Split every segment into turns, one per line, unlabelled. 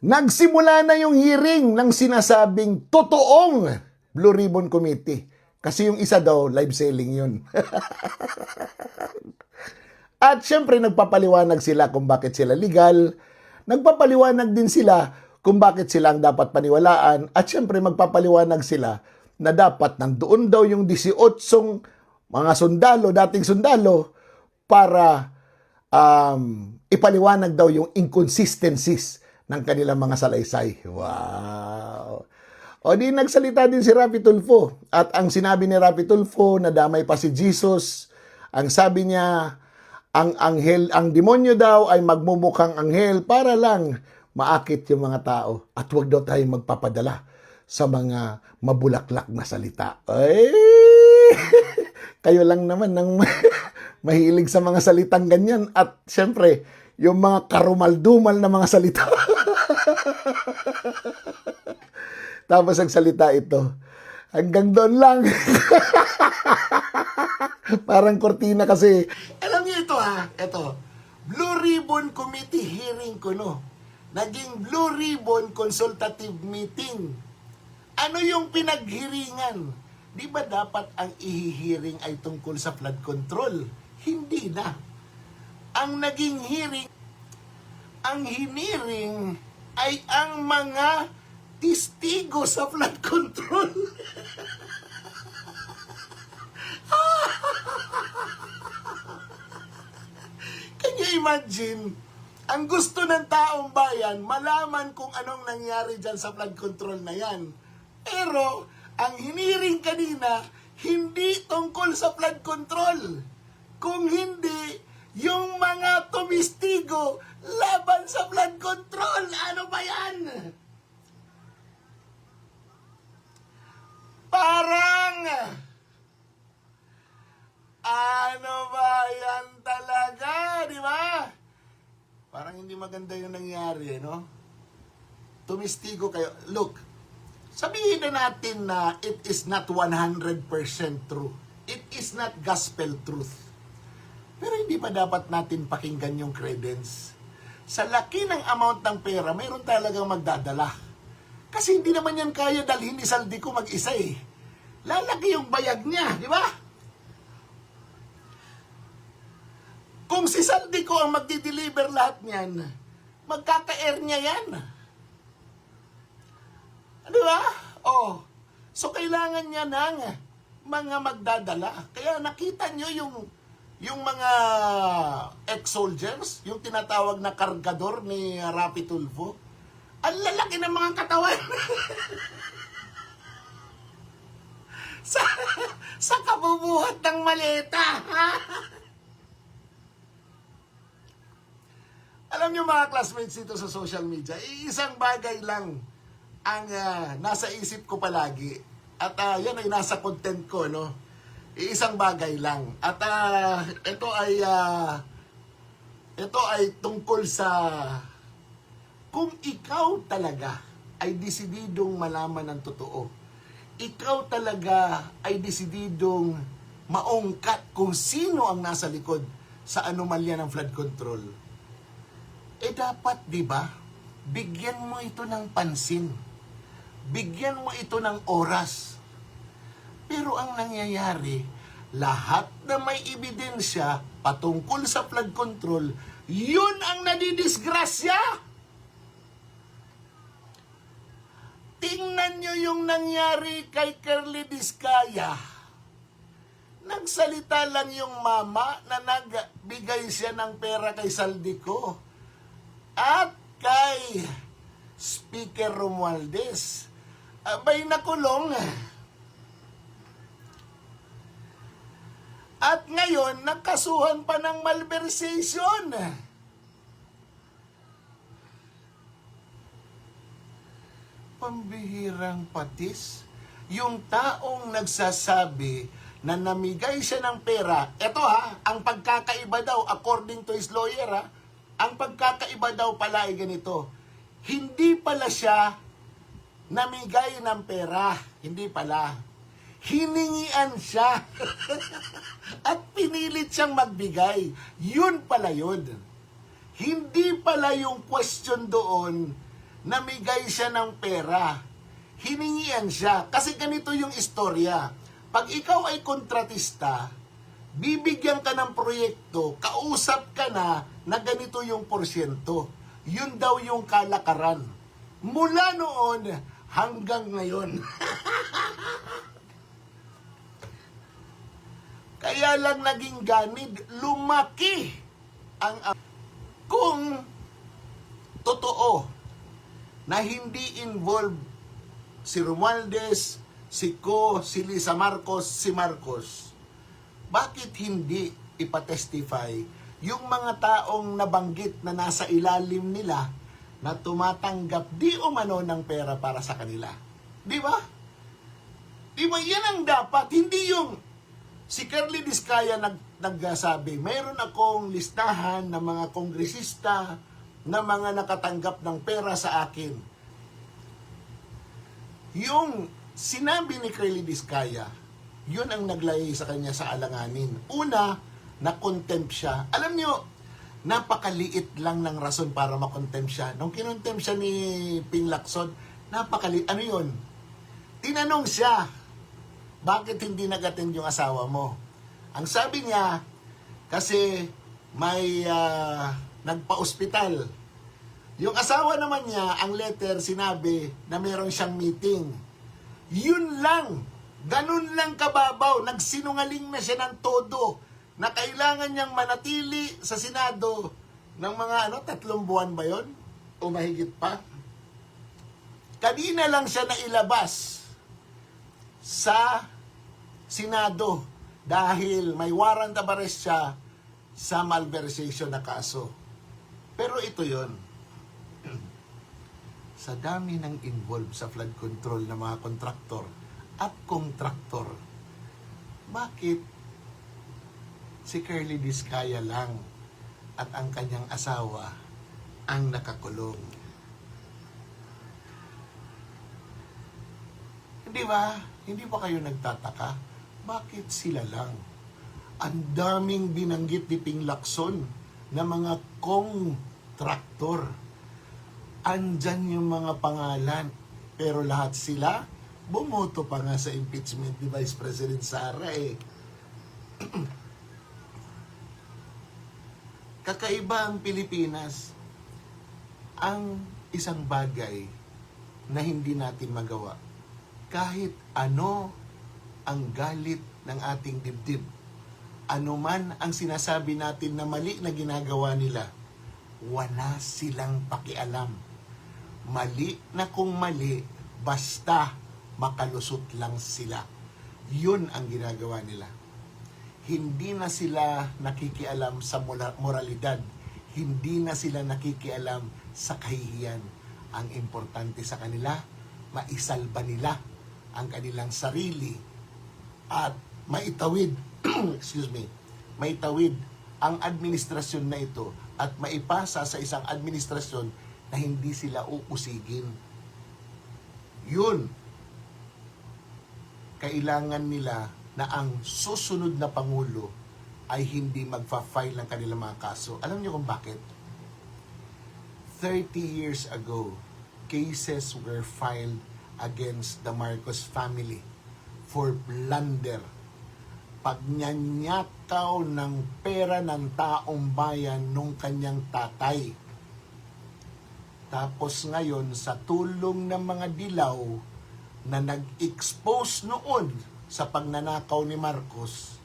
Nagsimula na yung hearing ng sinasabing totoong Blue Ribbon Committee. Kasi yung isa daw, live selling yun. At syempre, nagpapaliwanag sila kung bakit sila legal. Nagpapaliwanag din sila kung bakit sila ang dapat paniwalaan. At syempre, magpapaliwanag sila na dapat nandoon daw yung 18 mga sundalo, dating sundalo, para ipaliwanag daw yung inconsistencies ng kanilang mga salaysay. Wow! O di nagsalita din si Rapi Tulfo. At ang sinabi ni Rapi Tulfo, nadamay pa si Jesus. Ang sabi niya, ang anghel, ang demonyo daw ay magmumukhang anghel para lang maakit yung mga tao. At huwag daw tayo magpapadala sa mga mabulaklak na salita. Ay! Kayo lang naman ng mahilig sa mga salitang ganyan. At syempre, yung mga karumaldumal na mga salita. Tapos ang salita ito, hanggang doon lang. Parang kortina kasi. Alam niyo ito ito. Blue Ribbon Committee hearing ko, no? Naging Blue Ribbon Consultative Meeting. Ano yung pinaghiringan? Di ba dapat ang ihihiring ay tungkol sa flood control? Hindi na. Ang naging hearing, ang hiniring ay ang mga testigo sa flood control. Can you imagine? Ang gusto ng taong bayan, malaman kung anong nangyari dyan sa flood control na yan. Pero, ang hiniring kanina, hindi tungkol sa flood control. Kung hindi, yung mga tumistigo laban sa flood control. Ano ba yan? Parang, ano ba yan talaga, di ba? Parang hindi maganda yung nangyari, no? Tumistigo kayo. Look, sabihin na natin na it is not 100% true. It is not gospel truth. Pero hindi pa dapat natin pakinggan yung credence. Sa laki ng amount ng pera, mayroon talagang magdadala. Kasi hindi naman yan kaya dalhin ni Saldico mag-isa eh. Lalaki yung bayag niya, di ba? Kung si Saldico ang magdi-deliver lahat niyan, magkaka-air niya yan. Di ba? Oh. So kailangan niya ng mga magdadala. Kaya nakita niyo yung mga ex-soldiers, yung tinatawag na kargador ni Rapi Tulfo. Ang lalaki ng mga katawan. sa kabubuhat ng maleta. Alam niyo mga classmates dito sa social media, isang bagay lang ang nasa isip ko palagi. At yan ay nasa content ko, no? Isang bagay lang. At ito ay tungkol sa kung ikaw talaga ay desididong malaman ng totoo. Ikaw talaga ay desididong maungkat kung sino ang nasa likod sa anomalya ng flood control. Eh dapat, di ba, bigyan mo ito ng pansin. Bigyan mo ito ng oras. Pero ang nangyayari, lahat na may ebidensya patungkol sa flood control, yun ang nadidisgrasya. Tingnan nyo yung nangyari kay Curly Discaya. Nagsalita lang yung mama na nagbigay siya ng pera kay Saldico at kay Speaker Romualdez. Abay nakulong. At ngayon, nagkasuhan pa ng malversation. Pambihirang patis. Yung taong nagsasabi na namigay siya ng pera, eto ang pagkakaiba daw, according to his lawyer ang pagkakaiba daw pala ay ganito. Hindi pala siya namigay ng pera. Hindi pala. Hiningian siya. At pinilit siyang magbigay. Yun pala yun. Hindi pala yung question doon namigay siya ng pera. Hiningian siya. Kasi ganito yung istorya. Pag ikaw ay kontratista, bibigyan ka ng proyekto, kausap ka na ganito yung porsyento. Yun daw yung kalakaran. Mula noon hanggang ngayon. Kaya lang naging ganid, lumaki ang... Kung totoo na hindi involved si Romualdez, si Ko, si Lisa Marcos, si Marcos, bakit hindi ipatestify yung mga taong nabanggit na nasa ilalim nila na tumatanggap di umano ng pera para sa kanila? Di ba? Di ba? Yan ang dapat. Hindi yung si Curly Discaya nagsabi, mayroon akong listahan ng mga kongresista na mga nakatanggap ng pera sa akin. Yung sinabi ni Curly Discaya, yun ang naglay sa kanya sa alanganin. Una, na-contempt siya. Alam nyo, napakaliit lang ng rason para ma-contempt siya. Nung kinontempt siya ni Ping Lacson, napakaliit. Ano yun? Tinanong siya, bakit hindi nag-attend yung asawa mo? Ang sabi niya, kasi may nagpa-ospital. Yung asawa naman niya, ang letter sinabi na meron siyang meeting. Yun lang. Ganun lang kababaw. Nagsinungaling na siya ng todo na kailangan niyang manatili sa Senado ng mga 3 buwan ba yun? O mahigit pa? Kanina lang siya nailabas sa Senado dahil may warrant of arrest siya sa malversation na kaso. Pero ito yon. Sa dami ng involved sa flood control ng mga kontraktor at kontraktor, bakit si Curly Discaya lang at ang kanyang asawa ang nakakulong? Hindi ba? Hindi ba kayo nagtataka? Bakit sila lang? Ang daming binanggit ni Ping Lacson na mga kontraktor. Andyan yung mga pangalan. Pero lahat sila, bumoto pa nga sa impeachment ni Vice President Sara eh. Kakaiba ang Pilipinas. Ang isang bagay na hindi natin magawa. Kahit ano ang galit ng ating dibdib, ano man ang sinasabi natin na mali na ginagawa nila, wala silang pakialam. Mali na kung mali, basta makalusot lang sila. Yun ang ginagawa nila. Hindi na sila nakikialam sa moralidad. Hindi na sila nakikialam sa kahihiyan. Ang importante sa kanila, maisalba nila ang kanilang sarili at maitawid, maitawid ang administrasyon na ito at maipasa sa isang administrasyon na hindi sila uusigin. Yun. Kailangan nila na ang susunod na Pangulo ay hindi magfa-file ng kanilang mga kaso. Alam niyo kung bakit? 30 years ago, cases were filed against the Marcos family for plunder. Pagnyanakaw ng pera ng taong bayan nung kanyang tatay. Tapos ngayon, sa tulong ng mga dilaw na nag-expose noon sa pagnanakaw ni Marcos,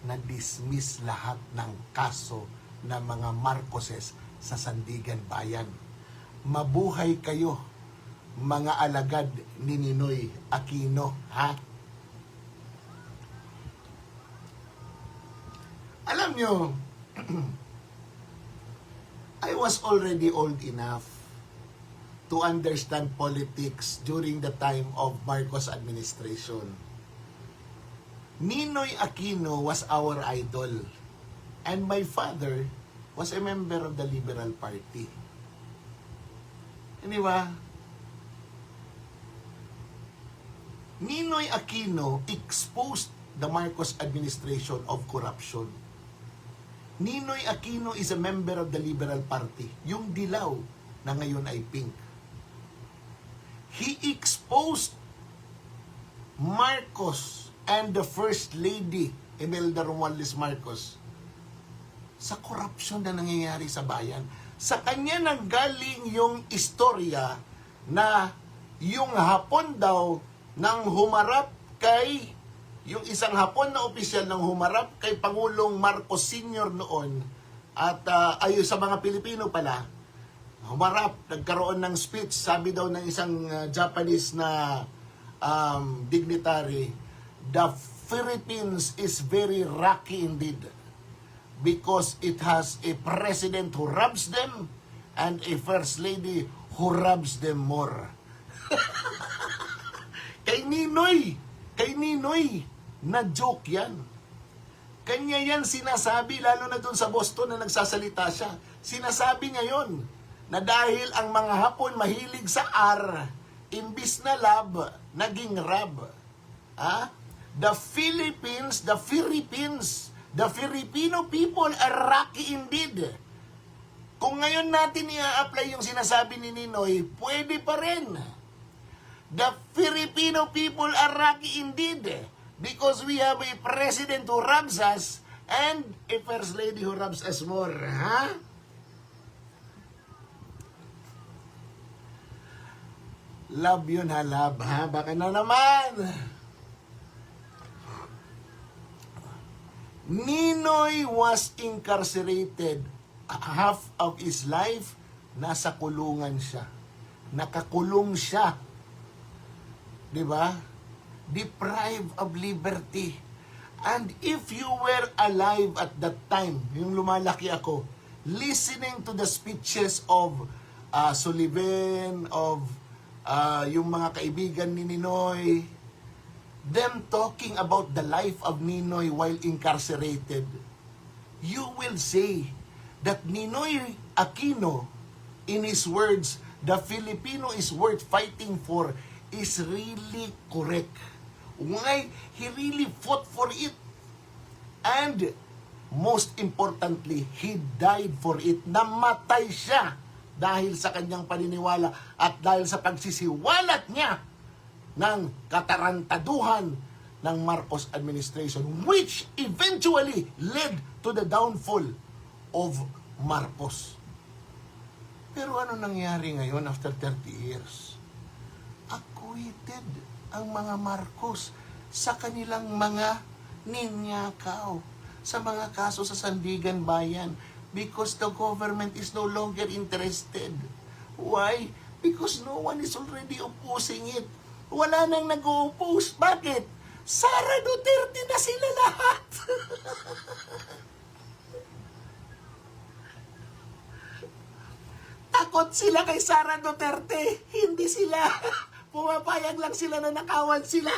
na-dismiss lahat ng kaso ng mga Marcoses sa Sandigan Bayan. Mabuhay kayo, mga alagad ni Ninoy Aquino, ha? Alam nyo, I was already old enough to understand politics during the time of Marcos administration. Ninoy Aquino was our idol, and my father was a member of the Liberal Party. Di ba? Ninoy Aquino exposed the Marcos administration of corruption. Ninoy Aquino is a member of the Liberal Party, yung dilaw na ngayon ay pink. he exposed Marcos and the First Lady, Imelda Romualdez Marcos, sa korupsyon na nangyayari sa bayan. Sa kanya nanggaling yung istorya na yung Hapon daw nang humarap kay, yung isang Hapon na opisyal nang humarap kay Pangulong Marcos Sr. noon, at ayon sa mga Pilipino pala, humarap, nagkaroon ng speech, sabi daw ng isang Japanese na dignitary, the Philippines is very lucky indeed because it has a president who robs them and a first lady who robs them more. Kay Ninoy, na joke yan. Kanya yan sinasabi, lalo na doon sa Boston na nagsasalita siya. Sinasabi niya yon na dahil ang mga Hapon mahilig sa R, imbis na lab, naging rab. The Filipino people are lucky indeed. Kung ngayon natin i-apply yung sinasabi ni Ninoy, pwede pa rin. The Filipino people are lucky indeed because we have a president who robs us and a first lady who robs us more. Love yun ha, love ha. Baka na naman. Ninoy was incarcerated half of his life. Nasa kulungan siya. Nakakulong siya. Diba? Deprived of liberty. And if you were alive at that time, yung lumalaki ako, listening to the speeches of Sullivan, of yung mga kaibigan ni Ninoy, them talking about the life of Ninoy while incarcerated, you will say that Ninoy Aquino, in his words, the Filipino is worth fighting for, is really correct. Why? He really fought for it. And most importantly, he died for it. Namatay siya dahil sa kanyang paniniwala at dahil sa pagsisiwalat niya ng katarantaduhan ng Marcos administration, which eventually led to the downfall of Marcos. Pero ano nangyari ngayon after 30 years? Acquitted ang mga Marcos sa kanilang mga ninyakaw, sa mga kaso sa Sandigan Bayan, because the government is no longer interested. Why? Because no one is already opposing it. Wala nang nag-oppose. Bakit? Sara Duterte na sila lahat. Takot sila kay Sara Duterte. Hindi sila. Pumapayag lang sila na nakawan sila.